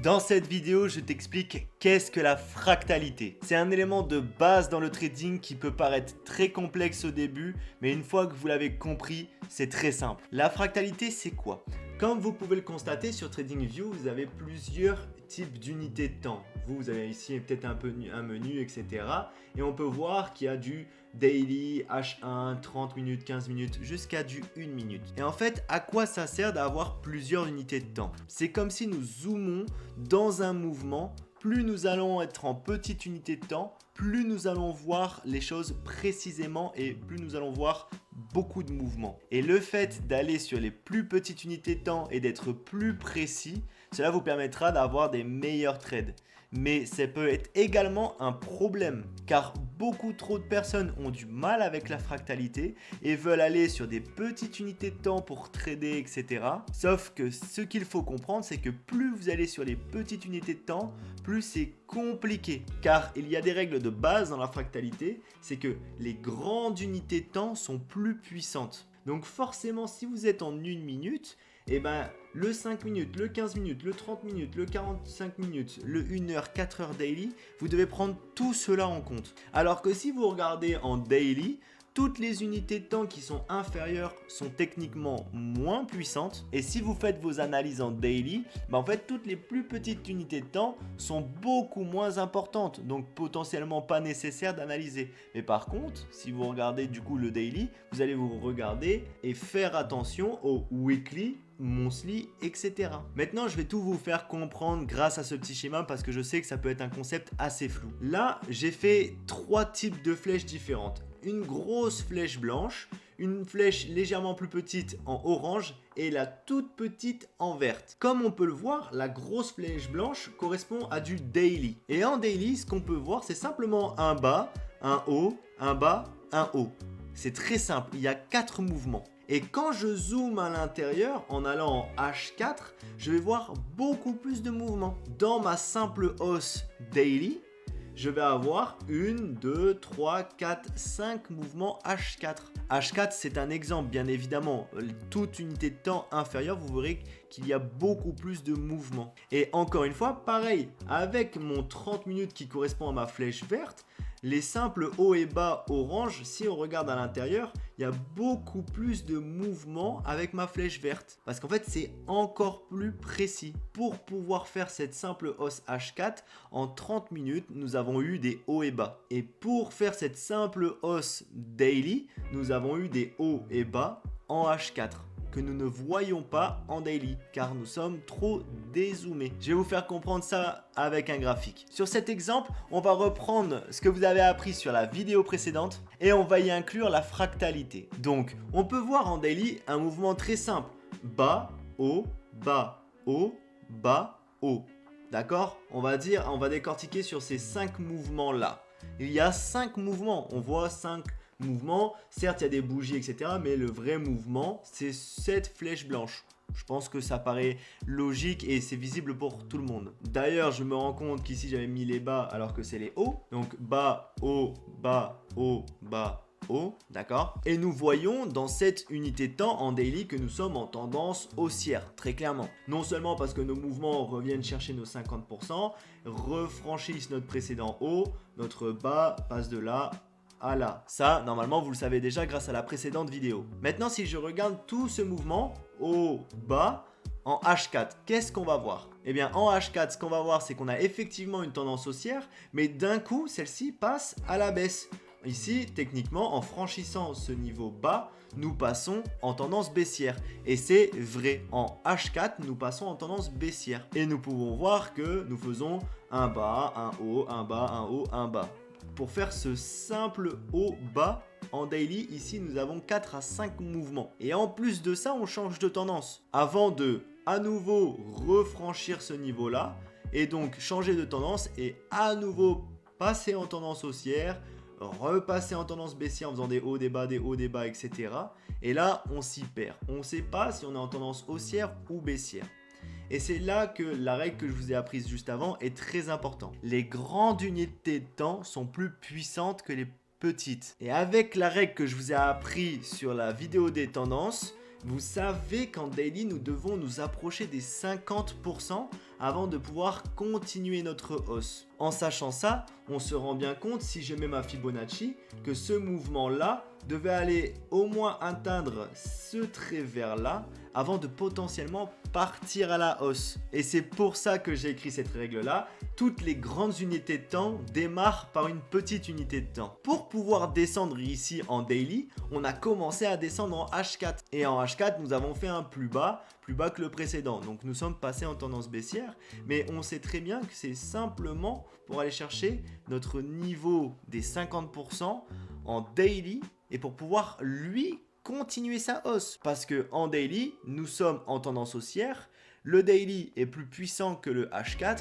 Dans cette vidéo, je t'explique qu'est-ce que la fractalité. C'est un élément de base dans le trading qui peut paraître très complexe au début, mais une fois que vous l'avez compris, c'est très simple. La fractalité, c'est quoi? Comme vous pouvez le constater sur TradingView, vous avez plusieurs types d'unités de temps. Vous avez ici peut-être un menu, etc. Et on peut voir qu'il y a du daily, H1, 30 minutes, 15 minutes, jusqu'à du 1 minute. Et en fait, à quoi ça sert d'avoir plusieurs unités de temps? C'est comme si nous zoomons dans un mouvement. Plus nous allons être en petite unité de temps, plus nous allons voir les choses précisément et plus nous allons voir beaucoup de mouvements. Et le fait d'aller sur les plus petites unités de temps et d'être plus précis, cela vous permettra d'avoir des meilleurs trades. Mais ça peut être également un problème car beaucoup trop de personnes ont du mal avec la fractalité et veulent aller sur des petites unités de temps pour trader, etc. Sauf que ce qu'il faut comprendre, c'est que plus vous allez sur les petites unités de temps, plus c'est compliqué. Car il y a des règles de base dans la fractalité, c'est que les grandes unités de temps sont plus puissantes. Donc forcément, si vous êtes en 1 minute, le 5 minutes, le 15 minutes, le 30 minutes, le 45 minutes, le 1 heure, 4 heures daily, vous devez prendre tout cela en compte. Alors que si vous regardez en daily, toutes les unités de temps qui sont inférieures sont techniquement moins puissantes. Et si vous faites vos analyses en daily, en fait, toutes les plus petites unités de temps sont beaucoup moins importantes. Donc potentiellement pas nécessaire d'analyser. Mais par contre, si vous regardez du coup le daily, vous allez vous regarder et faire attention au weekly, monthly, etc. Maintenant, je vais tout vous faire comprendre grâce à ce petit schéma parce que je sais que ça peut être un concept assez flou. Là, j'ai fait 3 types de flèches différentes. Une grosse flèche blanche, une flèche légèrement plus petite en orange et la toute petite en verte. Comme on peut le voir, la grosse flèche blanche correspond à du daily. Et en daily, ce qu'on peut voir, c'est simplement un bas, un haut, un bas, un haut. C'est très simple, il y a 4 mouvements. Et quand je zoome à l'intérieur en allant en H4, je vais voir beaucoup plus de mouvements. Dans ma simple hausse daily, je vais avoir 1, 2, 3, 4, 5 mouvements H4. H4, c'est un exemple, bien évidemment. Toute unité de temps inférieure, vous verrez qu'il y a beaucoup plus de mouvements. Et encore une fois, pareil, avec mon 30 minutes qui correspond à ma flèche verte, les simples hauts et bas orange, si on regarde à l'intérieur, il y a beaucoup plus de mouvements avec ma flèche verte. Parce qu'en fait, c'est encore plus précis. Pour pouvoir faire cette simple hausse H4, en 30 minutes, nous avons eu des hauts et bas. Et pour faire cette simple hausse daily, nous avons eu des hauts et bas en H4. Que nous ne voyons pas en daily car nous sommes trop dézoomés. Je vais vous faire comprendre ça avec un graphique. Sur cet exemple, on va reprendre ce que vous avez appris sur la vidéo précédente et on va y inclure la fractalité. Donc, on peut voir en daily un mouvement très simple. Bas, haut, bas, haut, bas, haut. D'accord? On va décortiquer sur ces 5 mouvements-là. Il y a 5 mouvements. On voit 5 mouvement, certes il y a des bougies etc, mais le vrai mouvement c'est cette flèche blanche. Je pense que ça paraît logique et c'est visible pour tout le monde. D'ailleurs je me rends compte qu'ici j'avais mis les bas alors que c'est les hauts. Donc bas, haut, bas, haut, bas, haut, d'accord. Et nous voyons dans cette unité de temps en daily que nous sommes en tendance haussière, très clairement. Non seulement parce que nos mouvements reviennent chercher nos 50%, refranchissent notre précédent haut, notre bas passe de là à là. Ça, normalement, vous le savez déjà grâce à la précédente vidéo. Maintenant, si je regarde tout ce mouvement, haut, bas, en H4, qu'est-ce qu'on va voir? Eh bien, en H4, ce qu'on va voir, c'est qu'on a effectivement une tendance haussière, mais d'un coup, celle-ci passe à la baisse. Ici, techniquement, en franchissant ce niveau bas, nous passons en tendance baissière. Et c'est vrai, en H4, nous passons en tendance baissière. Et nous pouvons voir que nous faisons un bas, un haut, un bas, un haut, un bas. Pour faire ce simple haut-bas en daily, ici nous avons 4 à 5 mouvements. Et en plus de ça, on change de tendance. Avant de à nouveau refranchir ce niveau-là, et donc changer de tendance et à nouveau passer en tendance haussière, repasser en tendance baissière en faisant des hauts, des bas, etc. Et là, on s'y perd. On ne sait pas si on est en tendance haussière ou baissière. Et c'est là que la règle que je vous ai apprise juste avant est très importante. Les grandes unités de temps sont plus puissantes que les petites. Et avec la règle que je vous ai appris sur la vidéo des tendances, vous savez qu'en daily, nous devons nous approcher des 50% avant de pouvoir continuer notre hausse. En sachant ça, on se rend bien compte, si je mets ma Fibonacci, que ce mouvement-là devait aller au moins atteindre ce trait vers là avant de potentiellement partir à la hausse. Et c'est pour ça que j'ai écrit cette règle-là. Toutes les grandes unités de temps démarrent par une petite unité de temps. Pour pouvoir descendre ici en daily, on a commencé à descendre en H4. Et en H4, nous avons fait un plus bas que le précédent. Donc nous sommes passés en tendance baissière. Mais on sait très bien que c'est simplement pour aller chercher notre niveau des 50% en daily et pour pouvoir lui continuer sa hausse. Parce que en daily, nous sommes en tendance haussière. Le daily est plus puissant que le H4.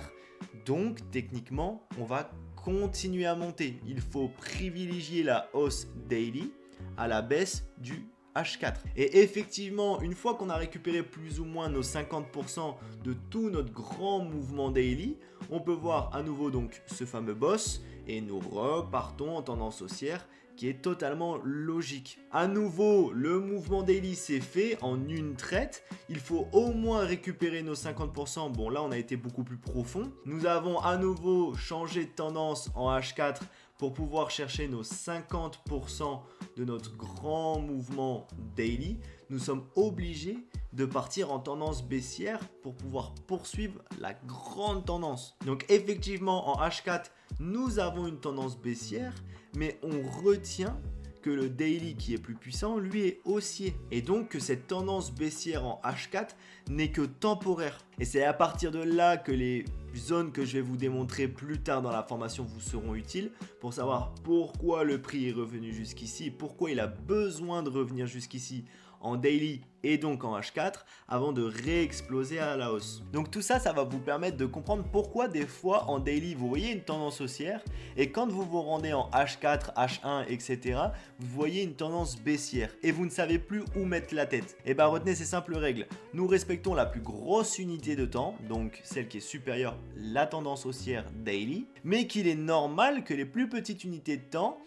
Donc techniquement, on va continuer à monter. Il faut privilégier la hausse daily à la baisse du H4. Et effectivement, une fois qu'on a récupéré plus ou moins nos 50% de tout notre grand mouvement daily, on peut voir à nouveau donc ce fameux boss et nous repartons en tendance haussière qui est totalement logique. À nouveau, le mouvement daily s'est fait en une traite. Il faut au moins récupérer nos 50%. Bon, là, on a été beaucoup plus profond. Nous avons à nouveau changé de tendance en H4 pour pouvoir chercher nos 50% de notre grand mouvement daily. Nous sommes obligés de partir en tendance baissière pour pouvoir poursuivre la grande tendance. Donc effectivement, en H4, nous avons une tendance baissière, mais on retient que le daily qui est plus puissant, lui, est haussier. Et donc que cette tendance baissière en H4 n'est que temporaire. Et c'est à partir de là que les zones que je vais vous démontrer plus tard dans la formation vous seront utiles pour savoir pourquoi le prix est revenu jusqu'ici, pourquoi il a besoin de revenir jusqu'ici en daily et donc en H4 avant de réexploser à la hausse. Donc tout ça, ça va vous permettre de comprendre pourquoi des fois en daily vous voyez une tendance haussière et quand vous vous rendez en H4, H1, etc. vous voyez une tendance baissière et vous ne savez plus où mettre la tête. Et bien retenez ces simples règles. Nous respectons la plus grosse unité de temps, donc celle qui est supérieure, la tendance haussière daily, mais qu'il est normal que les plus petites unités de temps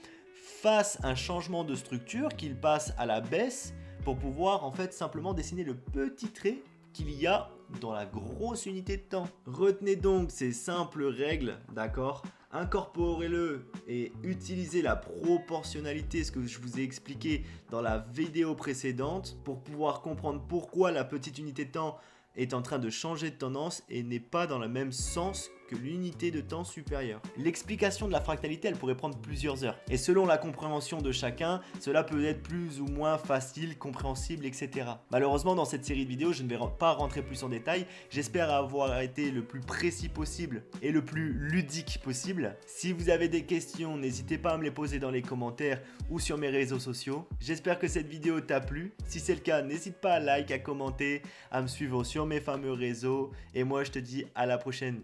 fassent un changement de structure, qu'ils passent à la baisse pour pouvoir en fait simplement dessiner le petit trait qu'il y a dans la grosse unité de temps. Retenez donc ces simples règles, d'accord ? Incorporez-le et utilisez la proportionnalité, ce que je vous ai expliqué dans la vidéo précédente, pour pouvoir comprendre pourquoi la petite unité de temps est en train de changer de tendance et n'est pas dans le même sens que l'unité de temps supérieure. L'explication de la fractalité, elle pourrait prendre plusieurs heures. Et selon la compréhension de chacun, cela peut être plus ou moins facile, compréhensible, etc. Malheureusement, dans cette série de vidéos, je ne vais pas rentrer plus en détail. J'espère avoir été le plus précis possible et le plus ludique possible. Si vous avez des questions, n'hésitez pas à me les poser dans les commentaires ou sur mes réseaux sociaux. J'espère que cette vidéo t'a plu. Si c'est le cas, n'hésite pas à like, à commenter, à me suivre sur mes fameux réseaux. Et moi, je te dis à la prochaine.